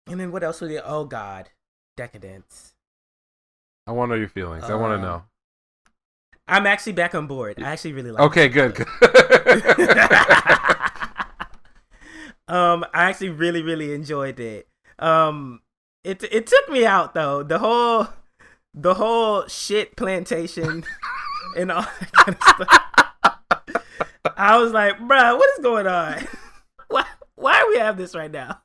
And then what else was it? Oh God, Decadence. I want to know your feelings. I want to Um, know. I'm actually back on board. I actually really like Okay, that good. show. Good. I actually really enjoyed it. It took me out though. The whole shit plantation and all that kind of stuff. I was like, bruh, what is going on? Why do we have this right now?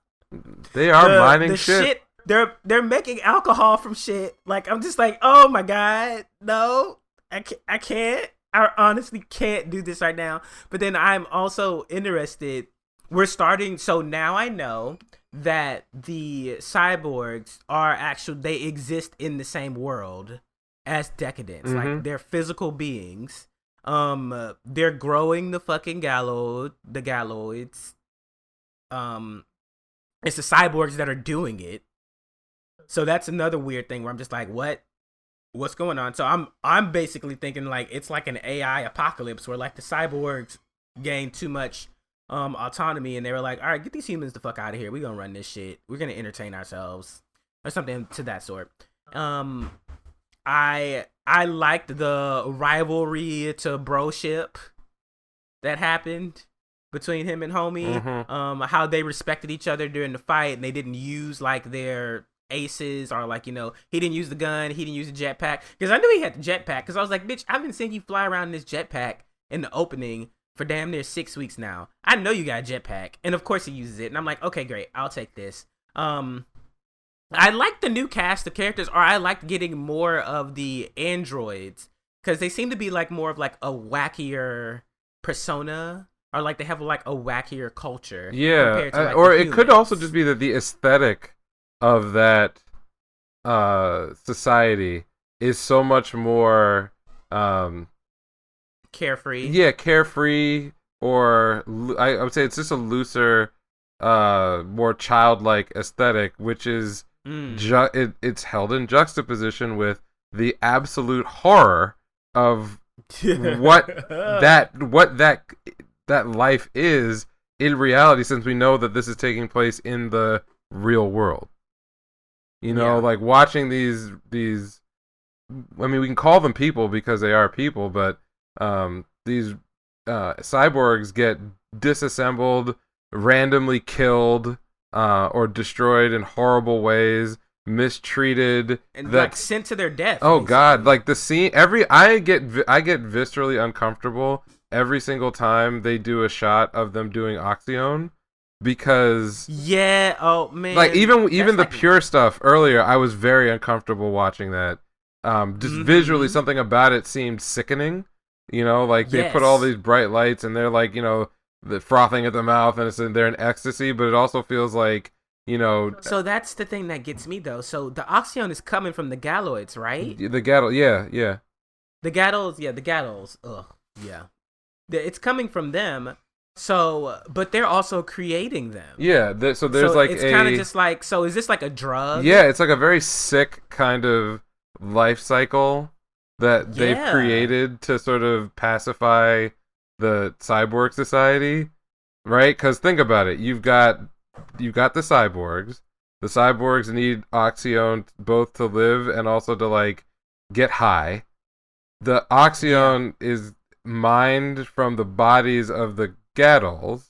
They are The mining shit. shit they're making alcohol from shit. Like I'm just like, oh my god, no, I can't. I honestly can't do this right now. But then I'm also interested. We're starting. So now I know that the cyborgs are actually they exist in the same world as Decadence. Mm-hmm. Like they're physical beings. They're growing the fucking the galloids. Um, it's the cyborgs that are doing it. So that's another weird thing where I'm just like, what's going on? So I'm basically thinking like it's like an AI apocalypse where like the cyborgs gain too much autonomy and they were like, all right, get these humans the fuck out of here. We're gonna run this shit. We're gonna entertain ourselves or something to that sort. Um, I liked the rivalry to broship that happened between him and homie. Mm-hmm. How they respected each other during the fight and they didn't use like their aces or like he didn't use the gun, he didn't use the jetpack because I knew he had the jetpack because I was like, bitch, I've been seeing you fly around in this jetpack in the opening for damn near 6 weeks now. I know you got a jetpack, and of course he uses it, and I'm like, okay, great, I'll take this. I like the new cast of characters, or I like getting more of the androids because they seem to be like more of like a wackier persona, or like they have like a wackier culture Yeah, compared to like or the it could also just humans. be that the aesthetic of that society is so much more um Carefree. yeah, carefree, or I would say it's just a looser, more childlike aesthetic, which is Mm. it's held in juxtaposition with the absolute horror of what that life is in reality, since we know that this is taking place in the real world. Yeah. Like watching these I mean, we can call them people because they are people, but these cyborgs get disassembled, randomly killed, or destroyed in horrible ways, mistreated. And like That's sent to their death, Oh God! basically. Like the scene, I get viscerally uncomfortable every single time they do a shot of them doing Oxyon, because Yeah. Oh like man, even that's the like. pure stuff earlier, I was very uncomfortable watching that. Just visually, Mm-hmm. something about it seemed sickening. Like they put all Yes. these bright lights and they're like, the frothing at the mouth, and they're in ecstasy, but it also feels like, So that's the thing that gets me though. So the Oxyon is coming from the Galloids, right? the gattle. Yeah, yeah, The Gattles, yeah, the Gattles. Ugh, yeah. It's coming from them. So, but they're also creating them. yeah. So there's So like it's kind of a just like, so is this like a drug? yeah, it's like a very sick kind of life cycle that they've Yeah. created to sort of pacify the cyborg society, right? Because think about it, you've got the cyborgs. The cyborgs need Oxyon both to live and also to like get high. The Yeah. Oxyon is mined from the bodies of the Gaddles.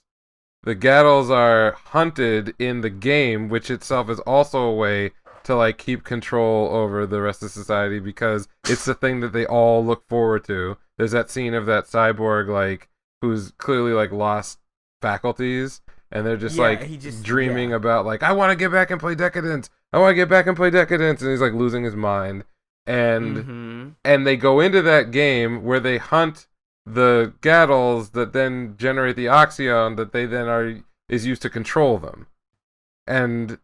The Gaddles are hunted in the game, which itself is also a way to like keep control over the rest of society, because it's the thing that they all look forward to. There's that scene of that cyborg like who's clearly like lost faculties, and they're just Yeah. like He just, dreaming yeah. about like, I want to get back and play Decadence. I want to get back and play Decadence, and he's like losing his mind. And Mm-hmm. and they go into that game where they hunt the Gaddles that then generate the Oxyon that they then are is used to control them. And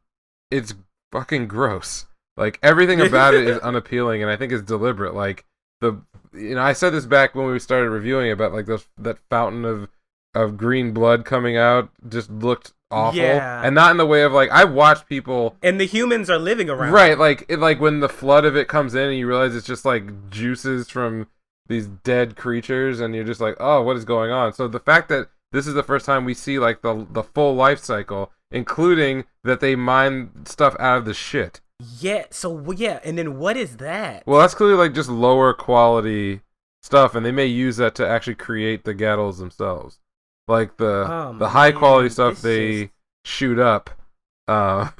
it's fucking gross. Like everything about it is unappealing, and I think it's deliberate. Like I said this back when we started reviewing about like that fountain of green blood coming out just looked awful, Yeah. and not in the way of like I've watched people. And the humans are living around Right, them. like when the flood of it comes in and you realize it's just like juices from these dead creatures, and you're just like, oh, what is going on? So the fact that this is the first time we see like the full life cycle including that they mine stuff out of the shit. Yeah. So yeah, and then what is that? Well, that's clearly like just lower quality stuff, and they may use that to actually create the Gatles themselves. Like the high quality stuff they shoot up, and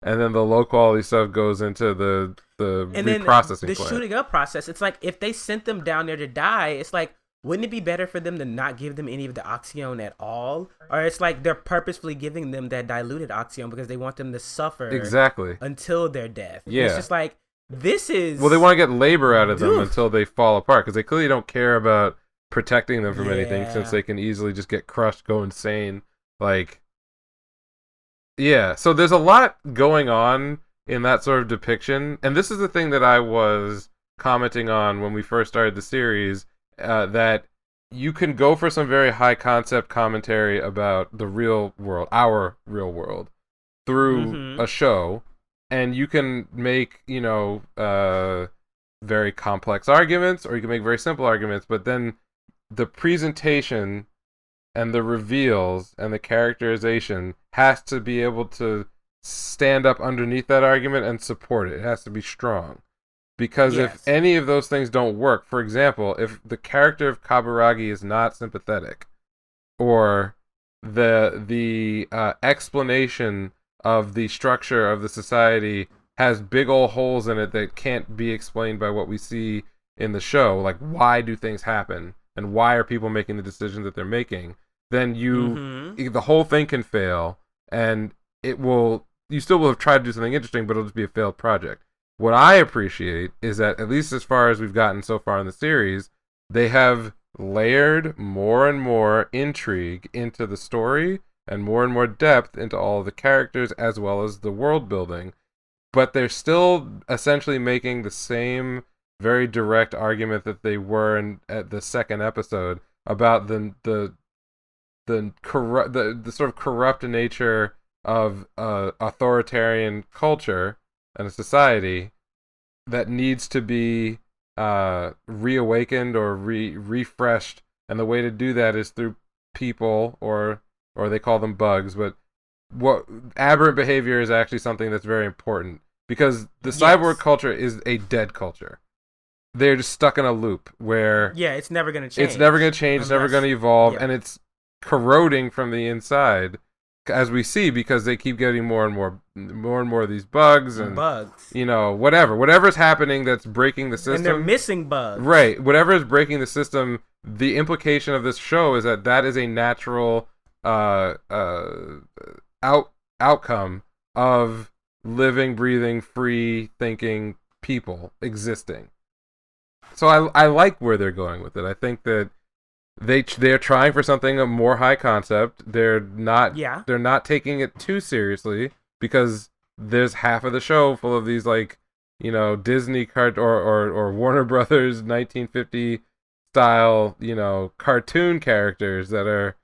then the low quality stuff goes into the reprocessing the plant. shooting up process. It's like if they sent them down there to die, it's like, wouldn't it be better for them to not give them any of the oxyone at all? Or it's like they're purposefully giving them that diluted oxyone because they want them to suffer exactly until their death. Yeah, it's just like, this is... Well, they want to get labor out of them until they fall apart, because they clearly don't care about protecting them from anything, since they can easily just get crushed, go insane. Like, yeah, so there's a lot going on in that sort of depiction, and this is the thing that I was commenting on when we first started the series, that you can go for some very high concept commentary about the real world, our real world, through a show, and you can make, very complex arguments, or you can make very simple arguments, but then the presentation and the reveals and the characterization has to be able to stand up underneath that argument and support it. It has to be strong. Because if any of those things don't work, for example, if the character of Kaburagi is not sympathetic, or the explanation of the structure of the society has big old holes in it that can't be explained by what we see in the show, like why do things happen and why are people making the decisions that they're making, then the whole thing can fail, and you still will have tried to do something interesting, but it'll just be a failed project. What I appreciate is that, at least as far as we've gotten so far in the series, they have layered more and more intrigue into the story and more depth into all of the characters, as well as the world building. But they're still essentially making the same very direct argument that they were at the second episode about the sort of corrupt nature of authoritarian culture and a society that needs to be reawakened or refreshed, and the way to do that is through people, or they call them bugs, but what aberrant behavior is actually something that's very important, because the cyborg culture is a dead culture. They're just stuck in a loop where it's never going to change. It's never going to change. It's never going to evolve, and it's corroding from the inside, as we see, because they keep getting more and more of these bugs and whatever's happening that's breaking the system. And they're missing bugs. Right. Whatever is breaking the system, the implication of this show is that is a natural outcome of living, breathing, free thinking people existing. So I like where they're going with it. I think that they're trying for something a more high concept. They're not taking it too seriously, because there's half of the show full of these Disney or Warner Brothers 1950 style cartoon characters that are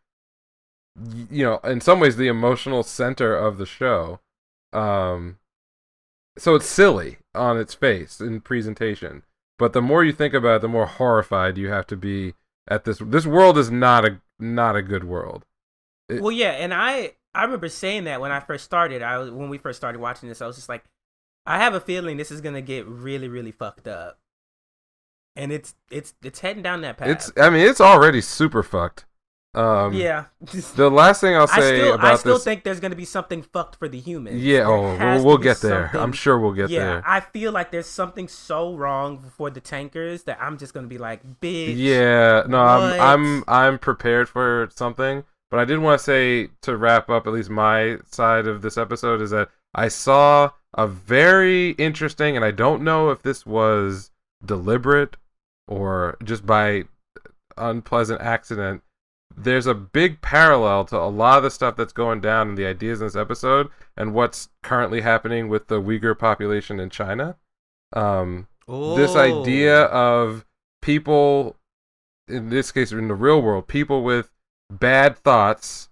in some ways the emotional center of the show. So it's silly on its face in presentation, but the more you think about it, the more horrified you have to be at this. This world is not a good world. And I remember saying that when I first started. When we first started watching this, I was just like, I have a feeling this is gonna get really, really fucked up, and it's heading down that path. It's already super fucked. The last thing I'll say I still think there's going to be something fucked for the humans. Yeah, we'll get there. I'm sure we'll get there. I feel like there's something so wrong for the tankers that I'm just going to be like, bitch. Yeah, no, I'm prepared for something. But I did want to say, to wrap up at least my side of this episode, is that I saw a very interesting, and I don't know if this was deliberate or just by unpleasant accident, there's a big parallel to a lot of the stuff that's going down and the ideas in this episode and what's currently happening with the Uyghur population in China. This idea of people, in this case in the real world, people with bad thoughts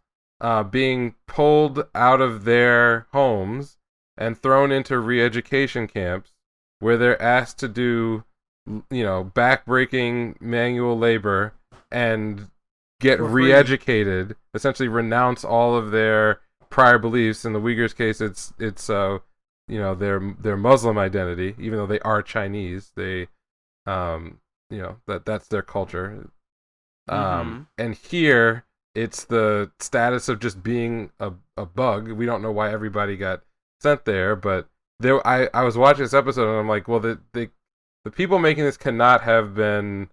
being pulled out of their homes and thrown into re-education camps where they're asked to do, back-breaking manual labor and get re-educated, essentially renounce all of their prior beliefs. In the Uyghurs' case, it's their Muslim identity, even though they are Chinese. They that's their culture. And here it's the status of just being a bug. We don't know why everybody got sent there, but I was watching this episode and I'm like, well, the people making this cannot have been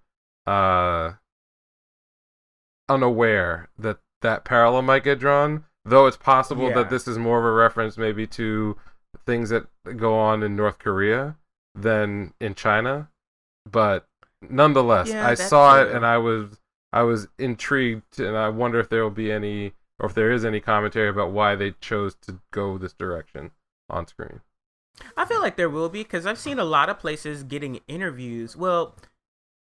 unaware that parallel might get drawn, though it's possible that this is more of a reference maybe to things that go on in North Korea than in China. But nonetheless, I saw it and I was intrigued, and I wonder if there will be any, or if there is any commentary about why they chose to go this direction on screen. I feel like there will be, because I've seen a lot of places getting interviews. Well,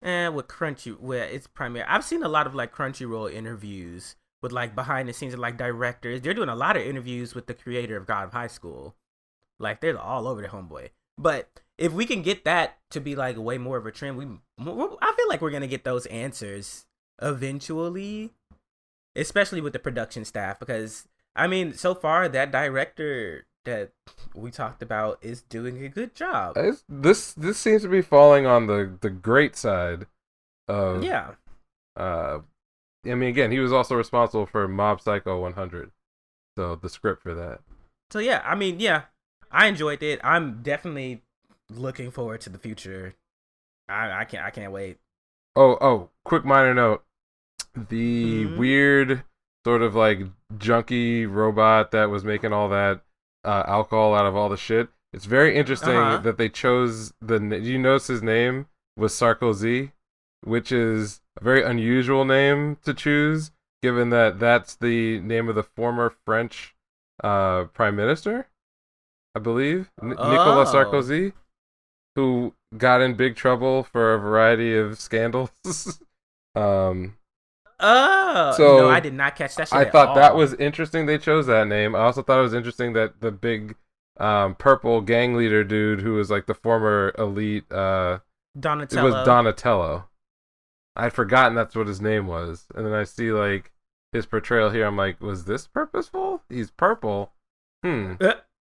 with it's Premiere. I've seen a lot of like Crunchyroll interviews with like behind the scenes and like directors. They're doing a lot of interviews with the creator of God of High School. Like they're all over the homeboy. But if we can get that to be like way more of a trend, I feel like we're gonna get those answers eventually, especially with the production staff, because I mean, so far that director that we talked about is doing a good job. This seems to be falling on the great side of I mean, again, he was also responsible for Mob Psycho 100, so the script for that. So yeah, I mean, yeah, I enjoyed it. I'm definitely looking forward to the future. I can't wait. Oh, quick minor note. The weird sort of like junkie robot that was making all that alcohol out of all the shit. It's very interesting that they chose you notice his name was Sarkozy, which is a very unusual name to choose, given that that's the name of the former French prime minister, I believe, Nicolas Sarkozy, who got in big trouble for a variety of scandals. So no, I did not catch that shit. I thought that was interesting they chose that name. I also thought it was interesting that the big purple gang leader dude who was like the former elite Donatello. It was Donatello. I'd forgotten that's what his name was. And then I see like his portrayal here. I'm like, was this purposeful? He's purple.